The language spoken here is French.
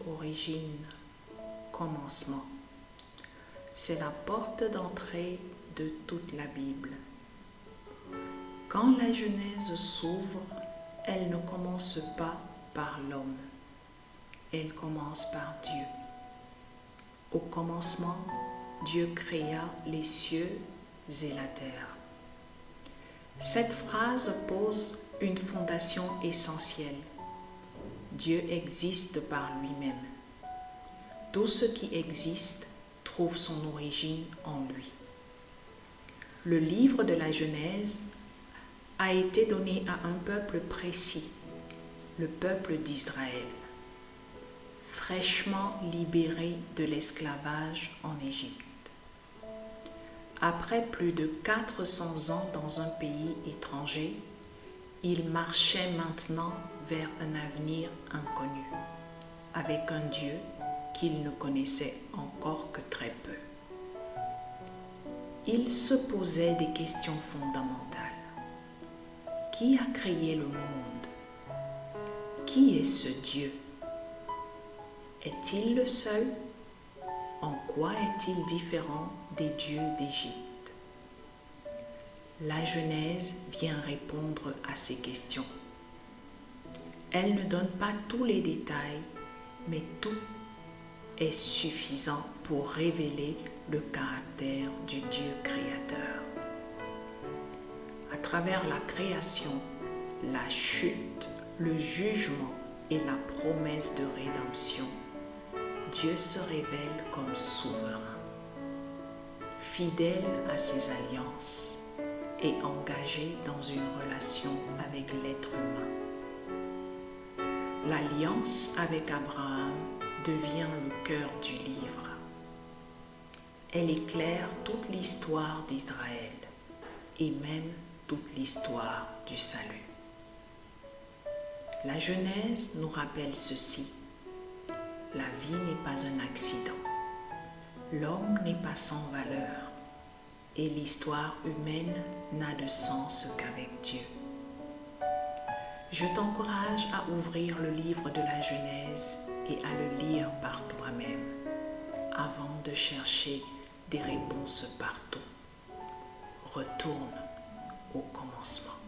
Origine, commencement. C'est la porte d'entrée de toute la Bible. Quand la Genèse s'ouvre, elle ne commence pas par l'homme, elle commence par Dieu. Au commencement, Dieu créa les cieux et la terre. Cette phrase pose une fondation essentielle. Dieu existe par lui-même. Tout ce qui existe trouve son origine en lui. Le livre de la Genèse a été donné à un peuple précis, le peuple d'Israël, fraîchement libéré de l'esclavage en Égypte. Après plus de 400 ans dans un pays étranger, il marchait maintenant vers un avenir inconnu, avec un Dieu qu'il ne connaissait encore que très peu. Il se posait des questions fondamentales. Qui a créé le monde? Qui est ce Dieu? Est-il le seul? En quoi est-il différent des dieux d'Égypte? La Genèse vient répondre à ces questions. Elle ne donne pas tous les détails, mais tout est suffisant pour révéler le caractère du Dieu créateur. À travers la création, la chute, le jugement et la promesse de rédemption, Dieu se révèle comme souverain, fidèle à ses alliances et engagé dans une relation avec l'être humain. L'alliance avec Abraham devient le cœur du livre. Elle éclaire toute l'histoire d'Israël et même toute l'histoire du salut. La Genèse nous rappelle ceci. La vie n'est pas un accident. L'homme n'est pas sans valeur. Et l'histoire humaine n'a de sens qu'avec Dieu. Je t'encourage à ouvrir le livre de la Genèse et à le lire par toi-même avant de chercher des réponses partout. Retourne au commencement.